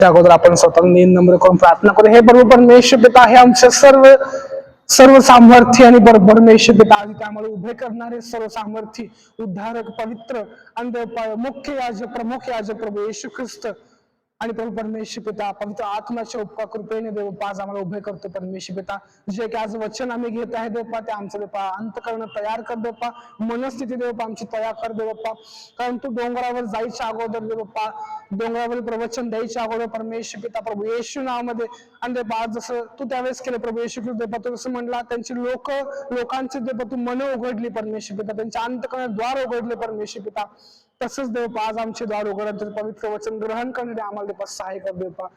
त्या अगोदर आपण स्वतः नीन नम्र करून प्रार्थना करू. हे प्रभू परमेश्वर पिता, हे आमचे सर्व सर्व सामर्थ्य आणि परमेश्वर पिता, त्यामुळे उभे करणारे सर्व सामर्थ्य, उद्धारक, पवित्र आणि मुख्य याजक, प्रमुख याजक प्रभू येशू ख्रिस्त आणि प्रभू परमेश्वर पिता, पवित्र आत्म्याच्या उपकार कृपेने देवपा आज आम्हाला उभे करतो परमेश्वर पिता. जे की आज वचन आम्ही घेत आहे देवपा, ते आमचं देवपा अंतःकरण तयार कर देवपा, मनस्थिती देवपा आमची तयार कर देवपा. कारण तू डोंगरावर जायच्या अगोदर देवपा, डोंगरावर प्रवचन द्यायच्या अगोदर परमेश्वर पिता प्रभू येशू नावामध्ये आणि देवपा जसं तू त्यावेळेस केलं प्रभू येशू ख्रिस्त देवपा, तू जसं म्हणला त्यांची लोकांची देवपा तू मन उघडली परमेश्वर पिता, त्यांच्या अंतःकरण द्वार उघडले परमेश्वर पिता. तसंच देवपा आज आमचे द्वार उघडत पवित्र वचन ग्रहण करणारे आम्हाला देवपा सहाय्य कर देवपा,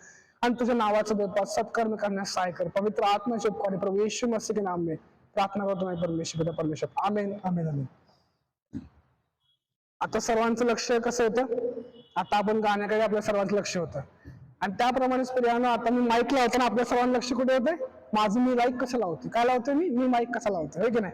आणि तुझ्या नावाचं देवपा सत्कर्म करण्यास सहाय्य कर. पवित्र आत्म्याचे उपकार प्रभू येशू मसीह के नाम में प्रार्थना करतो मी परमेश्वर पिता परमेश्वर. आमेन आमेन आमेन. आता सर्वांचं लक्ष कसं होतं, आता आपण गाण्याकडे आपल्या सर्वांचं लक्ष होतं आणि त्याप्रमाणेच प्रियानं आता मी माईक लावताना आपल्या सर्वांचं लक्ष कुठे होते, माझं मी माईक कसं लावते, काय लावतोय मी माईक कसा लावतोय, हे की नाही,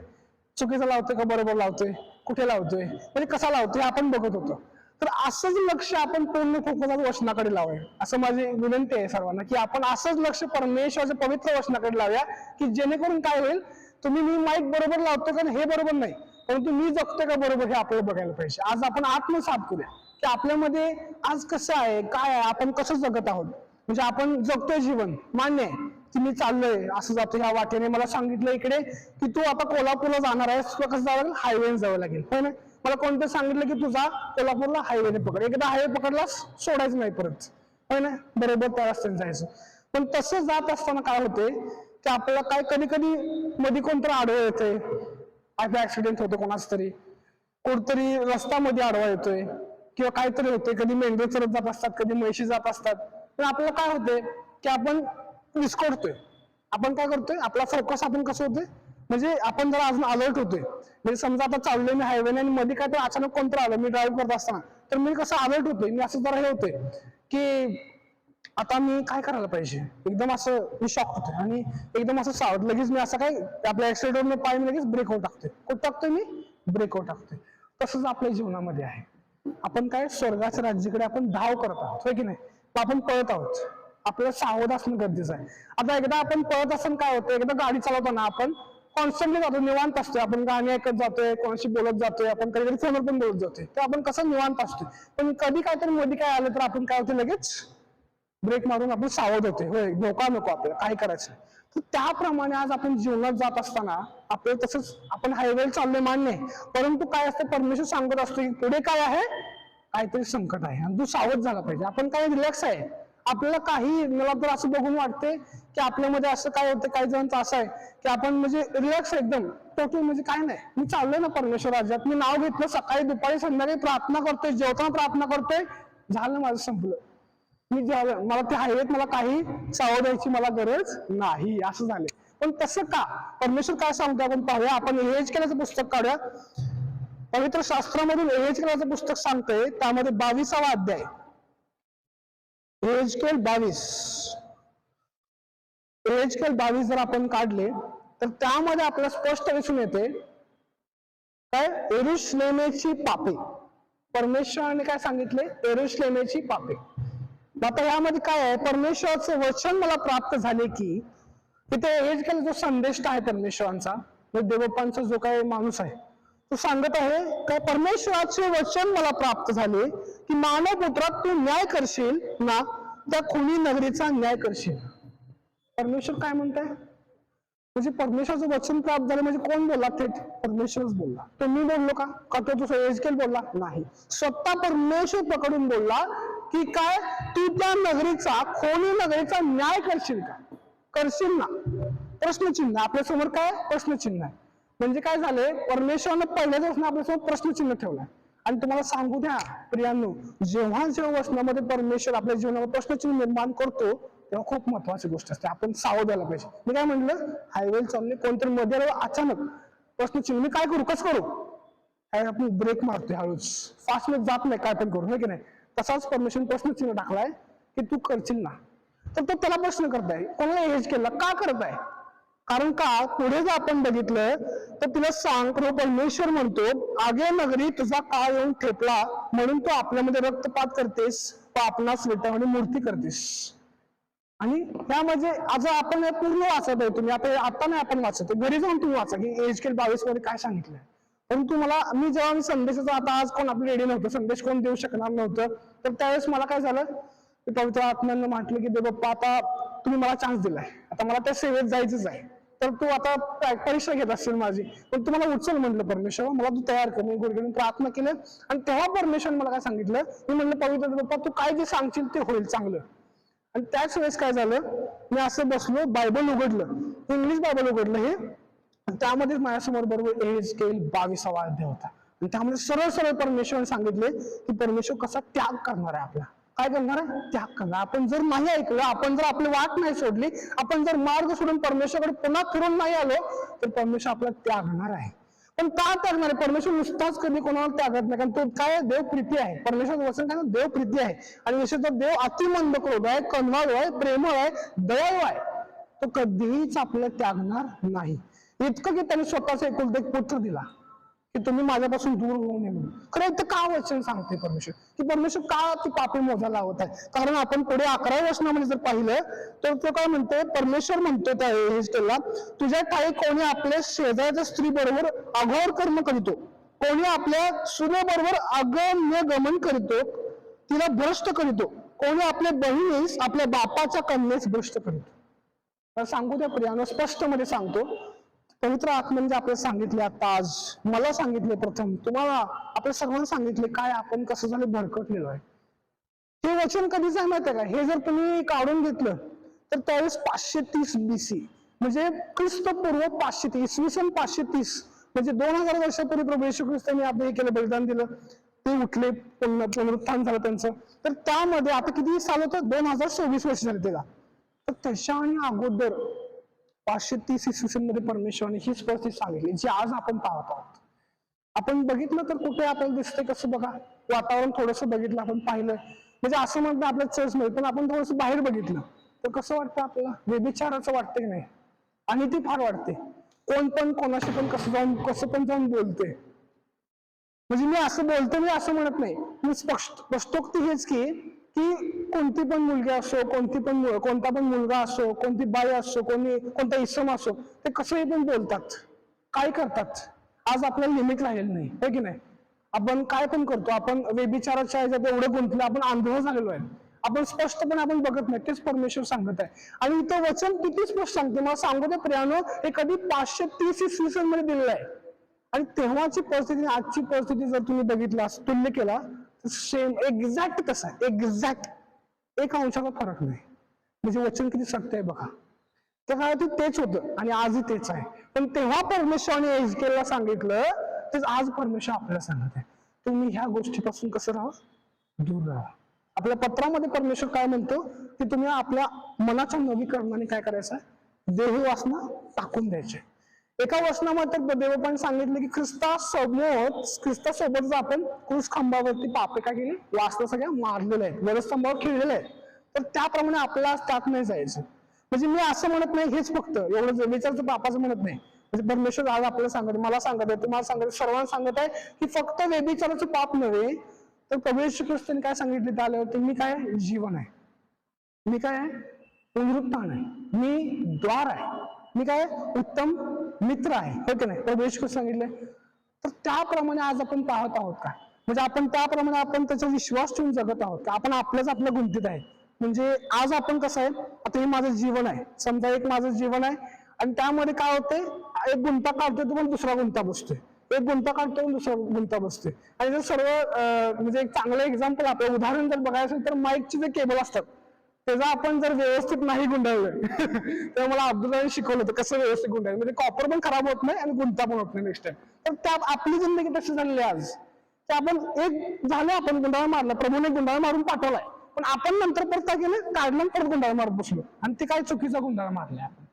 चुकीचं लावतोय का बरोबर लावतोय, कुठे लावतोय म्हणजे कसा लावतोय आपण बघत होतो. तर असंच लक्ष आपण पूर्ण फोकस वचनाकडे लावूया, असं माझी विनंती आहे सर्वांना की आपण असंच लक्ष परमेश्वराच्या पवित्र वचनाकडे लावूया, की जेणेकरून काय होईल, तुम्ही मी माईक बरोबर लावतो का हे बरोबर नाही, परंतु मी जगतोय का बरोबर हे आपल्याला बघायला पाहिजे. आज आपण आत्मसात करूया की आपल्यामध्ये आज कसं आहे, काय आहे, आपण कसं जगत आहोत. म्हणजे आपण जगतोय जीवन, मान्य आहे की मी चाललोय असं जातो ह्या वाटेने, मला सांगितलं इकडे की तू आता कोल्हापूरला जाणार आहेस, तुला कसं जावं लागेल, हायवेने जावं लागेल, हो ना. मला कोणतं सांगितलं की तुझा कोल्हापूरला हायवेने पकड, एकदा हायवे पकडलास सोडायचं नाही परत, हो ना, बरोबर त्या रस्त्याने जायचं. पण तसं जात असताना काय होते की आपल्याला काय कधी कधी मध्ये कोणतरी आडवं येते, ऍक्सिडेंट होतो कोणाच तरी, कुठतरी रस्ता मध्ये आडवा येतोय किंवा काहीतरी होते, कधी मेंढरे चरत जात असतात, कधी म्हैशी जात असतात. तर आपल्याला काय होते की आपण विस्कटतोय, आपण काय करतोय, आपला फोकस आपण कसं होतोय, म्हणजे आपण जरा अजून अलर्ट होतोय. म्हणजे समजा आता चाललोय मी हायवेने आणि मध्ये काय तर अचानक कोणतं आलं, मी ड्राईव्ह करत असताना तर मी कसं अलर्ट होतोय, मी असं जरा हे होतोय की आता मी काय करायला पाहिजे, एकदम असं मी शॉक होतोय आणि एकदम असं सावध, लगेच मी असं काय आपल्या ऍक्सिडेंटवर पाय मी लगेच ब्रेकआउट टाकतोय, कुठं टाकतोय मी ब्रेकआउट टाकतोय. तसंच आपल्या जीवनामध्ये आहे, आपण काय स्वर्गाच्या राज्याकडे आपण धाव करत आहोत, हो की नाही, आपण पळत आहोत, आपल्याला सावध असणं गरजेचं आहे. आता एकदा आपण पळत असताना काय होतं, एकदा गाडी चालवताना आपण कॉन्स्टंटली जातो, निवांत असतोय, आपण गाणी ऐकत जातोय, कोणाशी बोलत जातोय, आपण कधी कधी फोनवर पण बोलत जातोय, तर आपण कसं निवांत असतोय. पण कधी काहीतरी मध्ये काय आलं तर आपण काय होतं, लगेच ब्रेक मारून आपण सावध होते, होय धोका नको आपल्याला काय करायचं. तर त्याप्रमाणे आज आपण जीवनात जात असताना आपल्याला तसंच आपण हायवे चाललोय मान्य आहे, परंतु काय असतं, परमेश्वर सांगत असतो की पुढे काय आहे, काहीतरी संकट आहे आणि तू सावध झाला पाहिजे. आपण काय रिलॅक्स आहे, आपल्याला काही, मला तर असं बघून वाटते की आपल्यामध्ये असं काय होतं, काही जणांचं असं आहे की आपण म्हणजे रिलॅक्स एकदम टोटल, म्हणजे काय नाही, मी चाललोय ना परमेश्वर राज्यात, मी नाव घेतलं, सकाळी दुपारी संध्याकाळी प्रार्थना करतोय, जेवताना प्रार्थना करतोय, झालं माझं संपलं, मी झालं, मला ते हायवेत मला काही सावध यायची मला गरज नाही, असं झाले. पण तसं का, परमेश्वर काय सांगतो आपण पाहूया. आपण एहेजकेलाचं पुस्तक काढूया, पवित्र शास्त्रामधून एहेजकेलाचं पुस्तक सांगतोय, त्यामध्ये 22वा अध्याय, एहेजकेल 22 जर आपण काढले तर त्यामध्ये आपल्याला स्पष्ट दिसून येते काय, यरूशलेमेची पापे, परमेश्वराने काय सांगितले, यरूशलेमेची पापे. आता यामध्ये काय आहे, परमेश्वराचं वचन मला प्राप्त झाले की, तिथे एहेजकेल जो संदेश आहे परमेश्वरांचा, देवबापांचा जो काही माणूस आहे तो सांगत आहे काय, परमेश्वराचे वचन मला प्राप्त झाले की मानव पुत्रात तू न्याय करशील ना, त्या खुनी नगरीचा न्याय करशील. परमेश्वर काय म्हणताय, म्हणजे परमेश्वराचं वचन प्राप्त झालं म्हणजे कोण बोलला, थेट परमेश्वरच बोलला. तो मी बोललो का तो दुसरा एहेजकेल बोलला नाही, स्वतः परमेश्वर पकडून बोलला की काय, तू त्या नगरीचा, खोनी नगरीचा न्याय करशील का, करशील ना, प्रश्नचिन्ह आपल्या समोर, काय प्रश्नचिन्ह आहे. म्हणजे काय झालंय, परमेश्वरानं पहिल्याच वचन आपल्यासमोर प्रश्नचिन्ह ठेवलाय. आणि तुम्हाला सांगू द्या प्रियांनो, जेव्हा वचनामध्ये परमेश्वर आपल्या जीवनावर प्रश्नचिन्ह निर्माण करतो तेव्हा खूप महत्वाची गोष्ट असते, आपण सावध व्हायला पाहिजे. मी काय म्हटलं, हायवे चालले, कोणतरी मध्ये अचानक प्रश्नचिन्ह, मी काय करू, कसं करू, काय आपण ब्रेक मारतोय, हळूच फास्ट मध्ये जात नाही, काय पण करू, हे की नाही. तसाच परमेश्वर प्रश्नचिन्ह टाकलाय की तू करशील ना, तर तो त्याला प्रश्न करताय, कोणाला एज केला, का करत आहे, कारण का पुढे जर आपण बघितलं तर तिला सांग, परमेश्वर म्हणतो, आगे नगरी तुझा काळ येऊन ठेपला म्हणून तू आपल्यामध्ये रक्तपात करतेस, तो आपणास विटामध्ये मूर्ती करतेस. आणि त्यामध्ये आज आपण पूर्ण वाचत आहे, तुम्ही आता नाही आपण वाचत, घरी जाऊन तुम्ही वाचा की एजकेल 22 मध्ये काय सांगितलंय. पण तुम्हाला मी जेव्हा संदेशाचा, आता आज कोण आपलं रेडी नव्हतं, संदेश कोण देऊ शकणार नव्हतं, तर त्यावेळेस मला काय झालं, पवित्र आत्म्यानं म्हटलं की देव बाप्पा आता तुम्ही मला चान्स दिलाय, आता मला त्या सेवेत जायचंच आहे, तर तू आता परीक्षा घेत असेल माझी, पण तुम्हाला उचल म्हटलं परमेश्वर, मला तू तयार कर. मी गुडघे प्रार्थना केलं आणि तेव्हा परमेश्वर मला काय सांगितलं, मी म्हणलं पवित्र बाप्पा तू काय जे सांगशील ते होईल चांगलं. आणि त्याच वेळेस काय झालं, मी असं बसलो, बायबल उघडलं, इंग्लिश बायबल उघडलं हे, त्यामध्ये माझ्यासमोर बरोबर एजकेल 22वा अध्याय होता. आणि त्यामध्ये सरळ सरळ परमेश्वर सांगितले की परमेश्वर कसा त्याग करणार आहे, आपला काय करणार आहे, त्याग करणार. आपण जर नाही ऐकलं, आपण जर आपली वाट नाही सोडली, आपण जर मार्ग सोडून परमेश्वराकडे पुन्हा फिरून नाही आलो, तर परमेश्वर आपल्याला त्यागणार आहे. पण का त्यागणार आहे, परमेश्वर नुसताच कधी कोणाला त्यागत नाही, कारण तो काय देव प्रीती आहे. परमेश्वर वचन काय देव प्रीती आहे, आणि विशेषतः देव अतिमंद क्रोध आहे, कनवाळू आहे, प्रेमळ आहे, दयाळू आहे. तो कधीच आपल्याला त्यागणार नाही. इतकं की त्यांनी स्वतःचा एकुलता एक पुत्र दिला की तुम्ही माझ्यापासून दूर होऊ नये म्हणून. खरं इथं का वचन सांगते परमेश्वर, की परमेश्वर का ती पापी मोजा लावत आहे. कारण आपण पुढे 11व्या वचनामध्ये जर पाहिलं तर तो काय म्हणते, परमेश्वर म्हणतो त्या एजकेलला, तुझ्या ठाई कोणी आपल्या शेजाऱ्याच्या स्त्री बरोबर अघोर कर्म करीतो, कोणी आपल्या सुनेबरोबर अगम्य गमन करीतो, तिला भ्रष्ट करीतो, कोणी आपल्या बहिणीस आपल्या बापाच्या कन्येस भ्रष्ट करीतो. सांगू द्या प्रियानो, स्पष्ट मध्ये सांगतो, पवित्र आत्म्याने आपल्याला सांगितले, आता आज मला सांगितले, प्रथम तुम्हाला आपल्या सर्वांना सांगितले काय आपण कसं झालं भरकटलेलो आहे. हे वचन कधीच आहे माहिती आहे का, हे जर तुम्ही काढून घेतलं तर त्यावेळेस 530 BC, म्हणजे ख्रिस्तपूर्व 530, इसवी सन 530, म्हणजे 2000 वर्षापूर्वी प्रभू येशू ख्रिस्तांनी आपलं हे केलं, बलिदान दिलं, ते उठले, पुनरुत्थान झालं त्यांचं. तर त्यामध्ये आता किती साल होतं, 2026 वर्ष झाले त्याला. तर त्याच्या आणि अगोदर 530 इसवी सन मध्ये परमेश्वराने हीच परिस्थिती सांगितली जी आज आपण पाहत आहोत. आपण बघितलं तर कुठे आपल्याला दिसतंय, कसं बघा, वातावरण थोडंसं बघितलं, आपण पाहिलं, म्हणजे असं म्हणतं आपल्या चर्च मध्ये, पण आपण थोडंसं बाहेर बघितलं तर कसं वाटतं आपल्याला, व्यभिचाराचं वाटतं की नाही, आणि ती फार वाटते. कोण पण कोणाशी पण कसं पण जाऊन बोलते. म्हणजे मी असं बोलतो, मी असं म्हणत नाही, मी स्पष्टोक्ती हेच की कोणती पण मुलगी असो, कोणता पण मुलगा असो, कोणती बाई असो, कोणता इसम असो, ते कसंही पण बोलतात, काय करतात. आज आपल्याला लिमिट राहिलेलं नाही, हे की नाही. आपण काय पण करतो, आपण व्यभिचाराच्या ह्याच्यात एवढं गुंतलं, आपण आंधळ झालेलो आहे, आपण स्पष्टपणे आपण बघत नाही, तेच परमेश्वर सांगत आहे. आणि इथं वचन किती स्पष्ट सांगते, मला सांगू दे प्रियानो, हे कधी 530 इसवी सन मध्ये दिलेलं आहे. आणि तेव्हाची परिस्थिती आजची परिस्थिती जर तुम्ही बघितला, तुल्य केला, सेम एक्झॅक्ट कसं आहे, एक्झॅक्ट 1 अंशाचा फरक नाही. म्हणजे वचन किती सत्य आहे बघा. त्या काळात तेच होतं आणि आजही तेच आहे. पण तेव्हा परमेश्वराने एजकेलला सांगितलं, तेच आज परमेश्वर आपल्याला सांगत आहे, तुम्ही ह्या गोष्टीपासून कसं राहा, दूर राहा. आपल्या पत्रामध्ये परमेश्वर काय म्हणतो की तुम्ही आपल्या मनाच्या नवीकरणाने काय करायचं, देह वासना टाकून द्यायचे. एका वचनामध्ये देवपाने सांगितलं की ख्रिस्तासोबत आपण क्रूस खांबावरती पापे काय केली, वासना सगळ्या मारलेल्या आहेत, वरस्तंभावर खेळलेल्या आहेत. तर त्याप्रमाणे आपल्याला त्यात नाही जायचं. म्हणजे मी असं म्हणत नाही हेच फक्त एवढं विचारचं पापाचं म्हणत नाही. म्हणजे परमेश्वर आज आपल्याला सांगत, मला सांगत आहे, तुम्हाला सांगत, सर्वांना सांगत आहे की फक्त व्यभिचाराचं पाप नव्हे, तर प्रभू येशू ख्रिस्ताने काय सांगितले त्या आल्यावरती, मी काय जीवन आहे, मी काय आहे पुनरुत्थान आहे, मी द्वार आहे, मी काय उत्तम मित्र आहे, हो की नाही, प्रभू येशू सांगितले. तर त्याप्रमाणे आज आपण पाहत आहोत का, म्हणजे आपण त्याप्रमाणे आपण त्याचा विश्वास ठेवून जगत आहोत का, आपण आपल्याच आपल्या गुंतीत आहे. म्हणजे आज आपण कसं आहे, आता हे माझं जीवन आहे, समजा एक माझं जीवन आहे, आणि त्यामध्ये काय होते, एक गुंता काढतोय तो पण दुसरा गुंता बसतोय, एक गुंता काढतोय दुसरा गुंता बसतोय. आणि जर सर्व म्हणजे एक चांगलं एक्झाम्पल, आपलं उदाहरण जर बघायचं असेल तर माईकचे जे केबल असतात त्याचा आपण जर व्यवस्थित नाही गुंडाळलं तर मला अब्दुल्लाने शिकवलं होतं कसं व्यवस्थित गुंडाळलं, म्हणजे कॉपर पण खराब होत नाही आणि गुंता पण होत नाही नेक्स्ट टाइम. तर त्या आपली जिंदगी तशी झालेली आज, की आपण एक झालं, आपण गुंडाळा मारला, प्रभूने गुंडाळा मारून पाठवलाय, पण आपण नंतर परत काय केलं, काढलं परत गुंडाळा मारत बसलो, आणि ते काय चुकीचा गुंडाळा मारलाय आपण.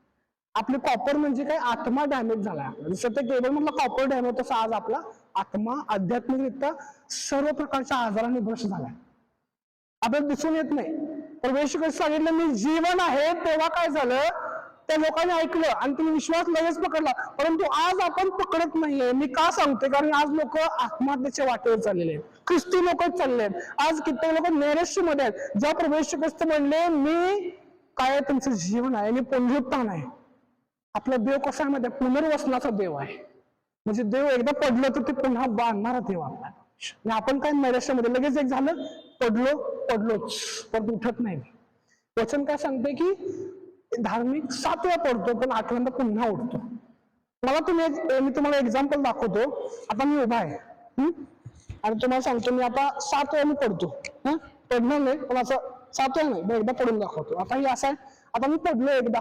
आपले कॉपर म्हणजे काय, आत्मा डॅमेज झालाय. जसं ते केबल मधला कॉपर डॅमेज, तसं आज आपला आत्मा आध्यात्मिकरित्या सर्व प्रकारच्या आजारांनी भ्रष्ट झालाय, आपल्याला दिसून येत नाही. तर येशू ख्रिस्त सांगितलं मी जीवन आहे, तेव्हा काय झालं, त्या लोकांनी ऐकलं आणि तुम्ही विश्वास लगेच पकडला, परंतु आज आपण पकडत नाहीये. मी का सांगतोय? कारण आज लोक आत्महत्येच्या वाटेवर चाललेले आहेत, ख्रिस्ती लोकच चालले आहेत. आज कित्येक लोक नैराश्यमध्ये आहेत. जेव्हा प्रभू येशू ख्रिस्त म्हणले मी काय तुमचं जीवन आहे, मी पुनरुत्थान आहे. आपला देव कसा आहे माहिती आहे? पुनर्वसनाचा देव आहे. म्हणजे देव एकदा पडलं तर ते पुन्हा बांधणारा देव आपला. आणि आपण काय नैराश्यामध्ये लगेच एक झालं, पडलोच परत उठत नाही. वचन काय सांगते की धार्मिक 7 वेळा पडतो पण 8व्यांदा पुन्हा उठतो. मी तुम्हाला एक्झाम्पल दाखवतो. आता मी उभा आहे आणि तुम्हाला सांगतो मी आता 7 वेळा मी पडतो. पडणार नाही पण असं 7 वेळा नाही, एकदा पडून दाखवतो. आता हे असं आहे, आता मी पडलो एकदा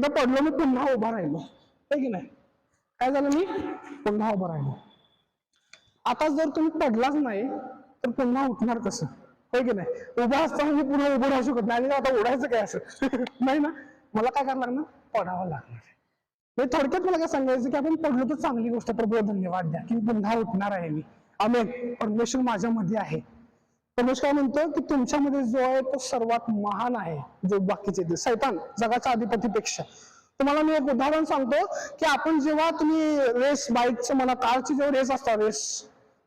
पडलो मी पुन्हा उभा राहिलो, आहे की नाही? काय झालं? मी पुन्हा उभा राहिलो. आता जर तुम्ही पडलाच नाही तर पुन्हा उठणार कसं, होय की नाही? उभा असताना मी पुन्हा उभं राहू शकत नाही. आणि आता उडायचं काय असं नाही ना, मला काय करावं लागणार? पडावं लागणार. म्हणजे थोडक्यात मला काय सांगायचं की आपण पडलो तर चांगली गोष्ट, प्रभू धन्यवाद द्या की पुन्हा उठणार आहे मी. आमेन. परमेश्वर माझ्यामध्ये आहे. परमेश्वर काय म्हणतो की तुमच्यामध्ये जो आहे तो सर्वात महान आहे, जो बाकीचे सैतान जगाच्या अधिपतीपेक्षा. तुम्हाला मी एक उदाहरण सांगतो की आपण जेव्हा तुम्ही रेस बाईकचं म्हणा, कारची जेव्हा रेस असतात,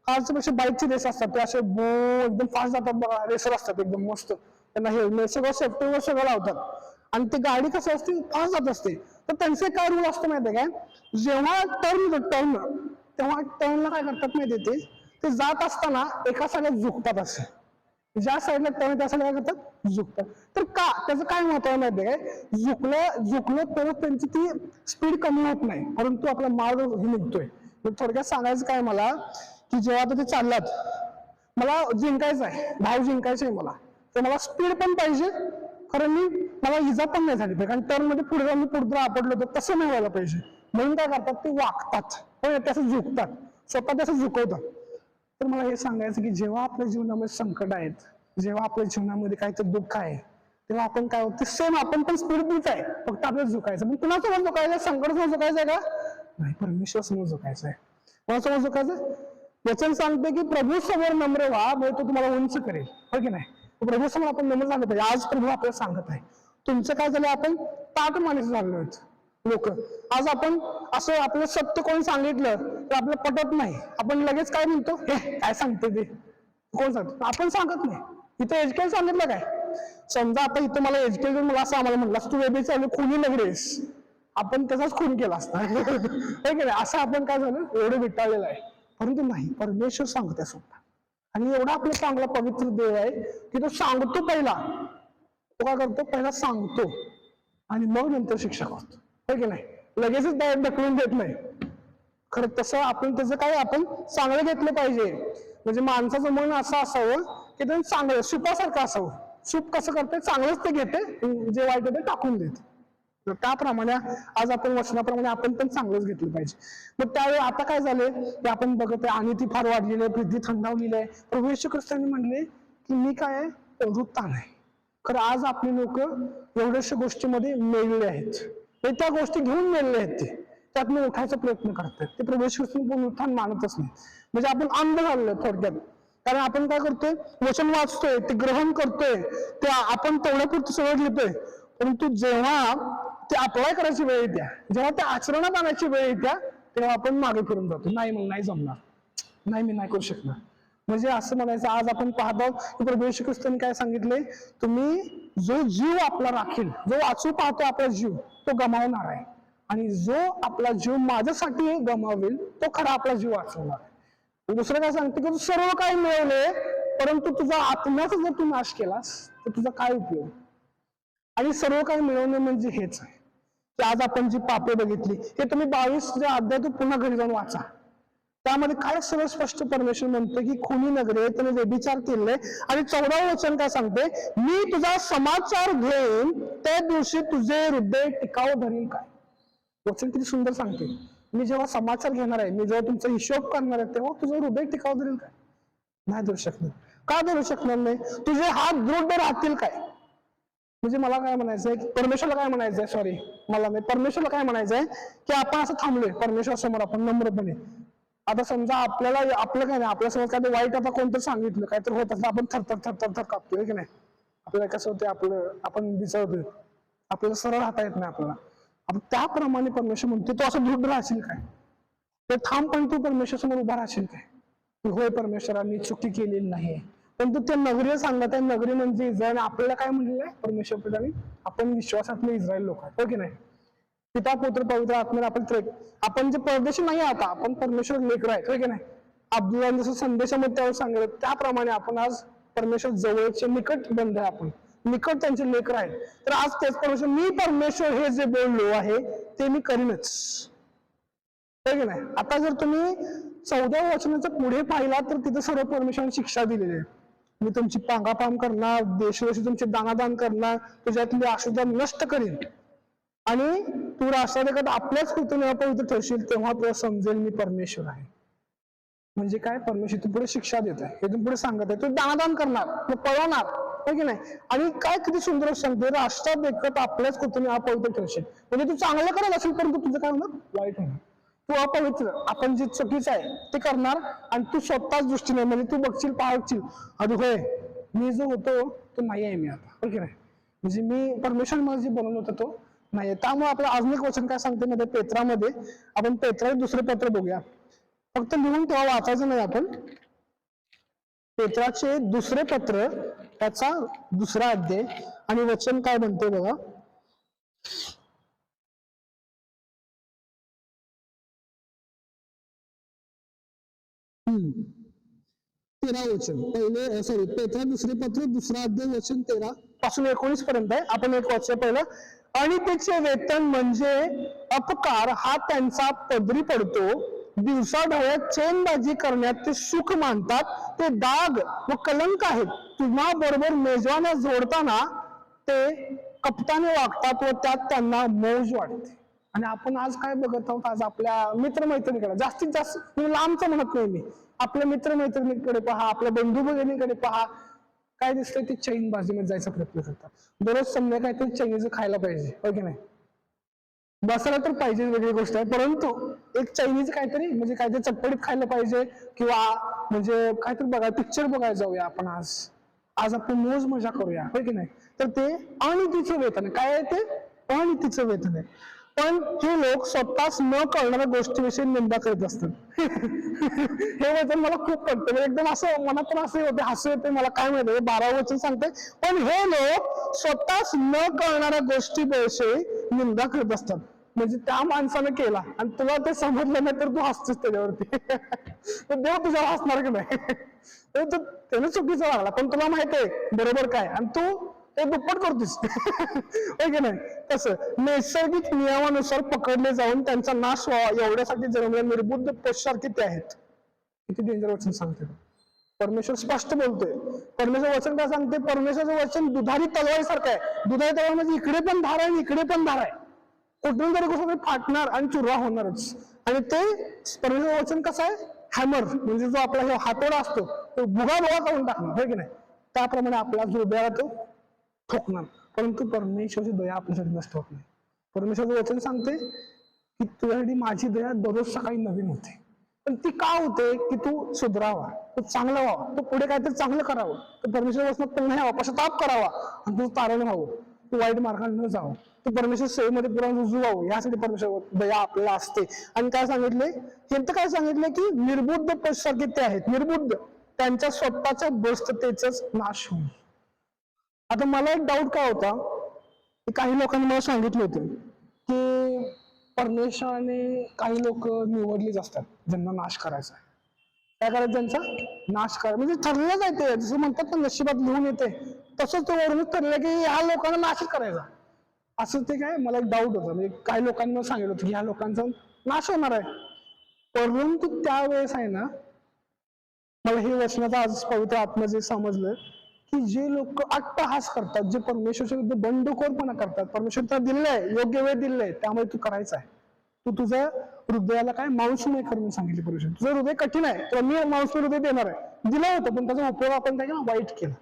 कारच्या पेक्षा बाईकची रेस असतात, ते असे एकदम फास्ट जातात बघा, रेसर असतात एकदम मस्त, त्यांना हेल्मेट सगळं सेफ्टीवर सगळं लावतात आणि ती गाडी कसं असते फास्ट जात असते. तर त्यांचे काय रूल असतं माहितीये काय? जेव्हा टर्न तेव्हा टर्नला काय करतात माहिती ते जात असताना एका साईडला झुकतात. असे ज्या साईडला टर्न त्या साईडला काय करतात? झुकतात. तर का? त्याचं काय महत्व माहितीये काय? झुकलं तर त्यांची ती स्पीड कमी होत नाही, परंतु आपला मार्ग हे निघतोय. थोडक्यात सांगायचं काय मला की जेव्हा आता ते चाललात, मला जिंकायचं आहे, धाव जिंकायचं आहे मला, तर मला स्पीड पण पाहिजे, कारण मला इजा पण नाही झाली पाहिजे. कारण टर्न मध्ये पुढे जाऊन पुढे आपडलो तर तसं नाही व्हायला पाहिजे. म्हणून काय करतात? ते वाकतात, त्याचं झुकतात, स्वतः त्याचं झुकवतात. तर मला हे सांगायचं की जेव्हा आपल्या जीवनामध्ये संकट आहेत, जेव्हा आपल्या जीवनामध्ये काहीतरी दुःख आहे, तेव्हा आपण काय होतं? सेम आपण पण स्पीड देत आहे, फक्त आपल्याला झुकायचं. पण कुणासमोर झुकायचं? संकट समोर झुकायचंय का? नाही, परमेश्वर समोर झुकायचं आहे. कोणासमोर झुकायचं? वचन सांगते की प्रभू समोर नम्र व्हा, म्हणजे तो तुम्हाला उंच करेल, हो की नाही? प्रभू समोर आपण नम्र झालं पाहिजे. आज प्रभू आपल्याला सांगत आहे. तुमचं काय झालं? आपण ताट माणसं झालो आहेत लोक. आज आपण असं आपलं सत्य कोण सांगितलं तर आपल्याला पटत नाही, आपण लगेच काय म्हणतो? हे काय सांगते ते, कोण सांगतो? आपण सांगत नाही. इथं एज्युकेशन सांगितलं काय? समजा आता इथं मला एज्युकेशन मला असं आम्हाला म्हणलं तू वेबी चालू खुनी लगडेस, आपण त्याचाच खून केला असता, हे की नाही? असं आपण काय झालं? एवढं विटाळलेलं आहे. परंतु नाही, परमेश्वर सांगते स्वतः. आणि एवढा आपला चांगला पवित्र देव आहे की तो सांगतो पहिला. तो काय करतो? पहिला सांगतो आणि मग नंतर शिक्षा करतो, हो की नाही? लगेचच डायरेक्ट ढकलून देत नाही. खरं तसं आपण त्याचं काय आपण चांगलं घेतलं पाहिजे. म्हणजे माणसाचं मन असं असावं की ते चांगलं सुपासारखं असावं. सूप कसं करते? चांगलंच ते घेते, जे वाईट ते टाकून देते. त्याप्रमाणे आज आपण वचनाप्रमाणे आपण पण चांगलंच घेतलं पाहिजे. मग त्यावेळी आता काय झालंय की आपण बघत आहे, आणि ती फार वाढलेली आहे, पृथ्वी थंडावलेली आहे. प्रभू येशू ख्रिस्तांनी म्हणले की मी काय आहे? पुनरुत्थान आहे. खरं आज आपले लोक एवढ्याशा गोष्टीमध्ये मेलेले आहेत, त्या गोष्टी घेऊन मेलेले आहेत, ते त्यातून उठायचा प्रयत्न करतात. ते प्रभू येशू ख्रिस्तांनी पुनरुत्थान मानतच नाही. म्हणजे आपण अंध झालेलो थोडक्यात. कारण आपण काय करतोय? वचन वाचतोय, ते ग्रहण करतोय, ते आपण तेवढ्यापुरतं सगळं घेतोय, परंतु जेव्हा ते अप्लाय करायची वेळ येत्या, जेव्हा ते आचरणात आणायची वेळ येत्या, तेव्हा आपण मागे फिरून जातो. नाही, मग नाही जमणार, नाही मी नाही करू शकणार. म्हणजे असं म्हणायचं, आज आपण पाहतो की प्रभू येशू ख्रिस्तांनी काय सांगितलंय? तुम्ही जो जीव आपला राखील, जो वाचू पाहतो आपला जीव, तो गमावणार आहे. आणि जो आपला जीव माझ्यासाठी गमावेल तो खरा आपला जीव वाचवणार आहे. दुसरं काय सांगते की तू सर्व काही मिळवले, परंतु तुझा आत्म्याचा जर तू नाश केलास तर तुझा काय उपयोग? आणि सर्व काही मिळवणे म्हणजे हेच आहे की आज आपण जी पापे बघितली, हे तुम्ही 22 अध्याय तू पुन्हा घरी जाऊन वाचा. त्यामध्ये काय सर्व स्पष्ट परमेश्वर म्हणतो की खुनी नगरे त्याने व्यभिचार केले. आणि 14 वचन काय सांगते? मी तुझा समाचार घेईन, त्या दिवशी तुझे हृदय टिकाव धरील काय? वचन किती सुंदर सांगते. मी जेव्हा समाचार घेणार आहे, मी जेव्हा तुमचा हिशोब करणार आहे, तेव्हा तुझं हृदय टिकाव धरेल काय? नाही धरू शकणार. का धरू शकणार नाही? तुझे हात दृढ राहतील काय? म्हणजे मला काय म्हणायचंय, परमेश्वरला काय म्हणायचंय, सॉरी मला नाही, परमेश्वरला काय म्हणायचंय की आपण असं थांबलोय परमेश्वर समोर आपण नम्रपणे. आता समजा आपल्याला आपलं काय नाही, आपल्या समोर काय वाईट आता कोणतं सांगितलं, काहीतरी होत असं आपण थरथर कापतोय की नाही? आपल्याला कसं होतं? आपण दिसवतोय आपल्याला सरळ राहता येत नाही आपल्याला. आपण त्याप्रमाणे परमेश्वर म्हणतो तू असं दृढ राहशील काय, ते ठामपणे तू परमेश्वर समोर उभा राहशील काय, की होय परमेश्वरांनी चुकी केलेली नाही. पण तू त्या नगरीला सांगत आहे, नगरी म्हणजे इस्रायल. आपल्याला काय म्हणलेलं आहे परमेश्वर पितानी, आपण विश्वासातले इस्रायल लोक आहेत, हो की नाही. पिता पुत्र पवित्र आत्म्याने आपण जे परदेशी नाही, आता आपण परमेश्वर लेकर आहेत, हो की नाही. अब्दुल्ला जसं संदेशामध्ये त्यावर सांगितलं त्याप्रमाणे आपण आज परमेश्वर जवळचे निकट बंध आहे, आपण निकट त्यांचे लेकर आहेत. तर आज तेच परमेश्वर, मी परमेश्वर हे जे बोललो आहे ते मी करीनच, हो की नाही. आता जर तुम्ही 14व्या वचनाच्या पुढे पाहिला तर तिथे सर्व परमेश्वराने शिक्षा दिलेली आहे. मी तुमची पांगापाम करणार, देशोदेशी तुमचे दानादान करणार, तुझ्यातली अशुद्ध नष्ट करीन, आणि तू राष्ट्रात आपल्याच कृतीने अपवित्र ठरशील, तेव्हा तुला समजेल मी परमेश्वर आहे. म्हणजे काय, परमेश्वर तू पुढे शिक्षा देत आहे, हे तू पुढे सांगत आहे. तू दानादान करणार, तू पळवणार, हो की नाही. आणि काय किती सुंदर सांगते, राष्ट्रात देखत आपल्याच कृतीने अपवित्र ठरशील. म्हणजे तू चांगलं करत असेल परंतु तुझं काय होणार, वाईट होणार. तू अपवित्र, आपण जे चुकीचं आहे ते करणार, आणि तू स्वतःच दृष्टीने म्हणजे तू बघशील पाहशील, अरे होय मी जो होतो तो नाही आहे मी आता, हो की नाही. म्हणजे मी परमेश्वर मला जे बनवलं होतं तो नाही. त्यामुळे आपलं अजून एक वचन काय सांगते मध्ये पेत्रामध्ये, आपण पेत्राचे दुसरे पत्र बघूया. फक्त लिहून तेव्हा वाचायचं नाही आपण. पेत्राचे दुसरे पत्र त्याचा 2रा अध्याय आणि वचन काय म्हणते बघा. तेरा वचन पहिले, सॉरी, पेत्रा दुसरे पत्र 2रा अध्याय वचन 13 पासून 19 पर्यंत आहे. आपण एक वाचूया पहिलं. आणि त्याचे वेतन म्हणजे अपकार हा त्यांचा पदरी पडतो, दिवसाढवळ्यात चैनबाजी करण्यात ते सुख मानतात, ते दाग व कलंक आहेत. तुम्हा बरोबर मेजवान्या जोडताना ते कपटाने वागतात व त्यात त्यांना मौज वाटते. आणि आपण आज काय बघत आहोत, आज आपल्या मित्रमैत्रिणीकडे जास्तीत जास्त, लांबचं म्हणत नाही मी, आपल्या मित्रमैत्रिणीकडे पहा, आपल्या बंधू भगिनीकडे पहा, काय दिसतंय, ते चैनबाजीमध्ये जायचा प्रयत्न करतात. दररोज संध्याकाळी ते चैनीचं खायला पाहिजे, हो की नाही. बसायला तर पाहिजे, वेगळी गोष्ट आहे, परंतु एक चायनीज काहीतरी म्हणजे काहीतरी चटपटीत खायला पाहिजे, किंवा म्हणजे काहीतरी बघा, पिक्चर बघायला जाऊया आपण आज आपण मोज मजा करूया, हो की नाही. तर ते अनितीचं वेतन आहे. काय आहे ते, अनितीचं वेतन आहे. पण हे लोक स्वतःच न कळणाऱ्या गोष्टीविषयी निंदा करत असतात. हे वचन मला खूप पडतं, एकदम असं मनातून असं होते, हसू येते मला, काय माहिती 12 वचन सांगते. पण हे लोक स्वतःच न कळणाऱ्या गोष्टीविषयी निंदा करत असतात. म्हणजे त्या माणसानं केला आणि तुला ते समजलं नाही तर तू हसतोस त्याच्यावरती. तर देव तुझ्यावर हसणार की नाही. त्यानं चुकीचा वागला, पण तुला माहित आहे बरोबर काय, आणि तू ते दुप्पट करतोस. हो की नाही. तसं नैसर्गिक नियमानुसार पकडले जाऊन त्यांचा नाश व्हावा एवढ्यासाठी जन्मलेल्या निर्बुद्ध पशुसारखे ते आहेत. किती डेंजर वचन सांगते. परमेश्वर स्पष्ट बोलतोय. परमेश्वर वचन काय सांगते, परमेश्वरचं वचन दुधारी तलवारीसारखं आहे. दुधारी तलवार म्हणजे इकडे पण धार आहे, इकडे पण धार आहे. कुठून तरी कसं फाटणार आणि चुरा होणारच. आणि ते परमेश्वर वचन कसं आहे, हॅमर म्हणजे जो आपला हातोडा असतो तो भुगा करून टाकणार, हो की नाही. त्याप्रमाणे आपला जो हृदयाला तो ठोकणार. परंतु परमेश्वरची दया आपल्यासाठी नष्ट होत नाही. परमेश्वरचं वचन सांगते की तुझ्यासाठी माझी दया दररोज सकाळी नवीन होते. पण ती का होते, की तू सुधरावा, तू चांगला व्हावा, तू पुढे काहीतरी चांगलं करावं, तू परमेश्वर वचनात पुन्हा यावं, पश्चाताप करावा, आणि तुझं तारण व्हावं, तू वाईट मार्गाने न जावं, तू परमेश्वर सेवेमध्ये पुन्हा रुजू व्हावं, यासाठी परमेश्वर दया आपल्याला असते. आणि काय सांगितले, हे तर काय सांगितले की निर्बुद्ध पशुसारखे ते आहेत, निर्बुद्ध, त्यांच्या स्वतःच्या बस्ततेचाच नाश होईल. आता मला एक डाऊट काय होता, की काही लोकांनी मला सांगितलं होतं की परमेश्वराने काही लोक निवडलीच असतात ज्यांना नाश करायचा आहे. काय करायचं, त्यांचा नाश करायचा, म्हणजे ठरलेलंच आहे ते, जसं म्हणतात ना नशिबात लिहून येते, तसंच ते वरूनच ठरलं की ह्या लोकांना नाश करायचा. असं ते काय, मला एक डाऊट होता, म्हणजे काही लोकांनी मला सांगितलं होतं की ह्या लोकांचा नाश होणार आहे. परंतु त्यावेळेस आहे ना, मला हे वचनाचं आज पवित्र आत्मा जे समजलं की जे लोक अट्टहास करतात, जे परमेश्वरच्या विरुद्ध बंडखोरपणा करतात, परमेश्वर त्याला दिलंय, योग्य वेळ दिलंय, त्यामुळे तू करायचं आहे. तू तुझ्या हृदयाला काय मांसमय कर म्हणून सांगितले परमेश्वर. तुझं हृदय कठीण आहे, तुला मी मांसमय हृदय देणार आहे, दिलं होतं, पण त्याचा उपयोग आपण काय केला, वाईट केला.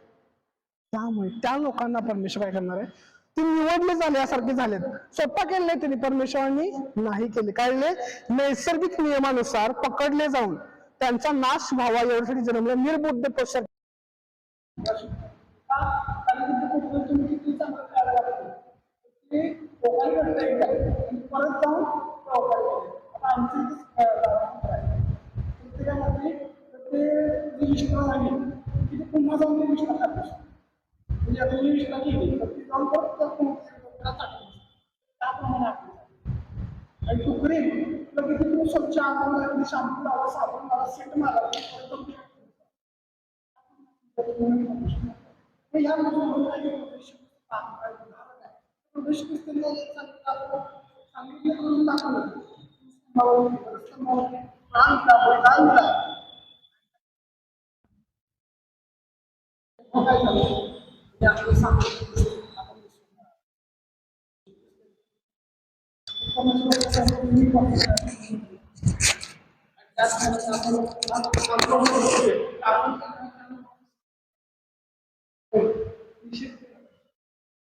त्यामुळे त्या लोकांना परमेश्वर काय करणार आहे, ते निवडले झाले यासारखे झालेत. स्वतः केले त्यांनी, परमेश्वरांनी नाही केले. काय नैसर्गिक नियमानुसार पकडले जाऊन त्यांचा नाश व्हावा एवढ्यासाठी जन्मले निर्बुद्ध पशु. ते क्रिया केली तर ती जाऊन परत त्याप्रमाणे आपण आणि तू क्रीम लगेच तू स्वच्छ अंगावर लागली शॅम्पू लावा साबण लावा सेट मारा ह्या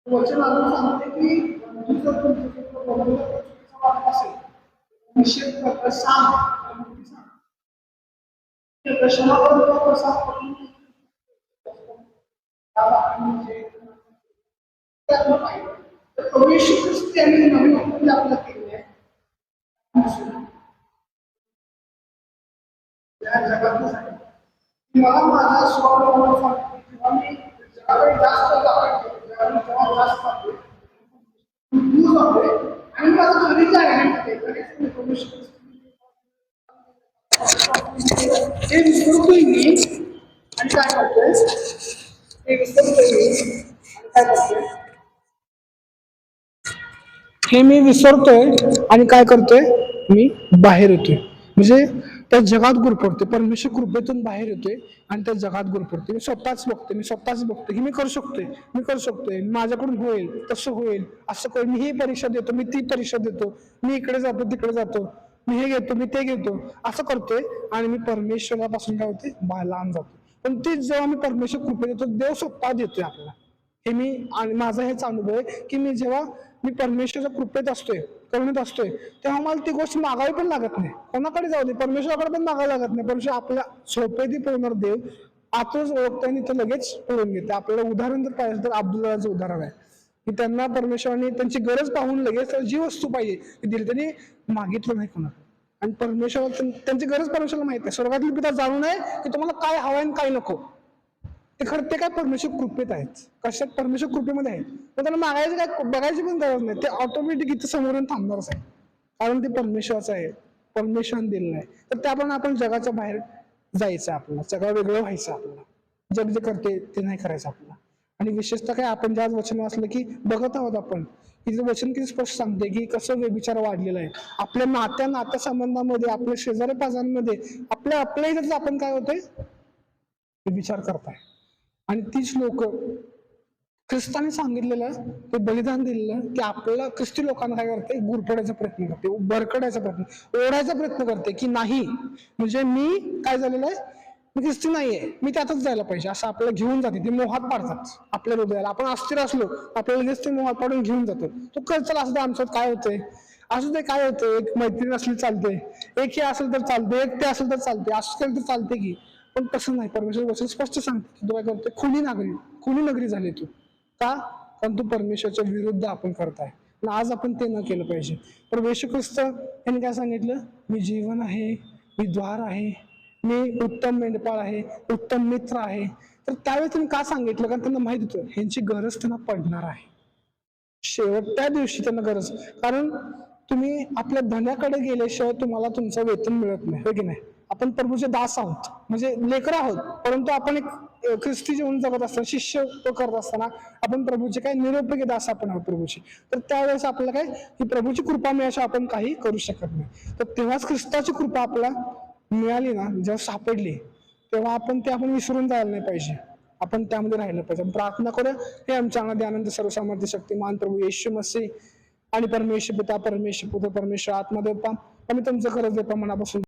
वचन अजून सांगते की जर तुमचा वाटत असेल निषेध करता सांग क्षमा करतो कसा प्रवेश त्यांनी नवीन आपल्याला केले या जगात मला माझा स्वभाव सांगतो किंवा मी जगाकडे जास्त जगाकडे जास्त दूर जातोय आणि माझं घरी हे विसरतोय मी आणि काय करतोय हे विसरतोय मी आणि काय करतोय हे मी विसरतोय आणि काय करतोय मी बाहेर येतोय म्हणजे त्या जगात गुरफटतोय परमेश्वर कृपेतून बाहेर येतोय आणि त्या जगात गुरफटतोय मी स्वतःच बघतोय की मी करू शकतोय माझ्याकडून होईल तसं होईल असं करून मी ही परीक्षा देतो मी ती परीक्षा देतो मी इकडे जातो तिकडे जातो मी हे घेतो मी ते घेतो असं करतोय आणि मी परमेश्वरापासून काय होते लांब जातो पण तेच जेव्हा मी परमेश्वर कृपे देतो देव स्वतः देतोय आपल्याला हे मी आणि माझा हेच अनुभव आहे की मी जेव्हा मी परमेश्वराच्या कृपेत असतोय करुणेत असतोय तेव्हा मला ती गोष्ट मागावी पण लागत नाही कोणाकडे जाऊ दे परमेश्वराकडे पण मागावं लागत नाही परमेश्वर आपल्या सोपे ती पुरवणार देव आतच ओळखतोय आणि ते लगेच पुरवून घेते आपल्याला उदाहरण जर पाहिजे तर अब्दुल्लाचं उदाहरण आहे की त्यांना परमेश्वराने त्यांची गरज पाहून लगेच जी वस्तू पाहिजे ती दिली त्यांनी मागितलं नाही कोणाला आणि परमेश्वर त्यांची गरज परमेश्वराला माहिती आहे स्वर्गातली पिता जाणू नये की तुम्हाला काय हवं आणि काय नको ते खरं ते काय परमेश्वर कृपेत आहेत कशात परमेश्वर कृपेमध्ये आहेत तर त्यांना मागायचं काय बघायची पण गरज नाही ते ऑटोमॅटिक इथं समोरून थांबणारच आहे कारण ते परमेश्वराचं आहे परमेश्वराने दिलेलं आहे तर त्याप्रमाणे आपण जगाच्या बाहेर जायचं आपल्याला सगळं वेगळं व्हायचं आपल्याला जग जे करते ते नाही करायचं आपल्याला आणि विशेषतः काय आपण ज्याच वचन वाचलं की बघत आहोत आपण तिचं वचन किती स्पष्ट सांगते की कसं व्यभिचार वाढलेला आहे आपल्या नात्या संबंधामध्ये आपल्या शेजारी पाजांमध्ये आपल्या इथेच आपण काय होतंय विचार करताय आणि तीच लोक ख्रिस्ताने सांगितलेलं ते बलिदान दिलेलं की आपल्याला ख्रिस्ती लोकांना काय करते गुरफडायचा प्रयत्न करते भरकडायचा प्रयत्न ओढायचा प्रयत्न करते की नाही म्हणजे मी काय झालेलं आहे मी ख्रिस्ती नाहीये मी त्यातच जायला पाहिजे असं आपल्याला घेऊन जाते ते मोहात पाडतात आपल्या हृदयाला आपण अस्थिर असलो आपल्याला लगेच ते मोहात पाडून घेऊन जातो तो चला असं आमच्यात काय होतंय असं ते काय होतं एक मैत्रीण असली चालते एक हे असेल तर चालते एक ते असेल तर चालते असं केलं तर चालते की पण तसं नाही परमेश्वर वचन स्पष्ट सांगते तू काय करते खुनी नगरी झाली तू का कारण तू परमेश्वरच्या विरुद्ध आपण करताय आज आपण ते न केलं पाहिजे पण येशू ख्रिस्त यांनी काय सांगितलं मी जीवन आहे मी द्वार आहे मी उत्तम मेंढपाळ आहे उत्तम मित्र आहे तर त्यावेळी त्यांनी का सांगितलं कारण त्यांना माहित होतं ह्यांची गरज त्यांना पडणार आहे शेवटच्या दिवशी त्यांना गरज कारण तुम्ही आपल्या धन्याकडे गेल्याशिवाय तुम्हाला तुमचं वेतन मिळत नाही हो की नाही आपण प्रभूचे दास आहोत म्हणजे लेकर आहोत परंतु आपण एक ख्रिस्ती जीवन जगत असताना शिष्य करत असताना आपण प्रभूचे काय निरुपयोगी दास आपण आहोत प्रभूचे तर त्यावेळेस आपल्याला काय की प्रभूची कृपा मिळाल्याशिवाय आपण काही करू शकत नाही तर तेव्हाच ख्रिस्ताची कृपा आपल्याला मिळाली ना जेव्हा सापडली तेव्हा आपण ते आपण विसरून जायला नाही पाहिजे आपण त्यामध्ये राहिलं पाहिजे प्रार्थना करूया हे आमच्या आनंदी आनंद सर्वसामर्थ्य शक्तिमान प्रभू येशू मसीह आणि परमेश्वर पिता परमेश्वर पुत्र परमेश्वर आत्मदेव आम्ही तुमचं खरंच देतो मनापासून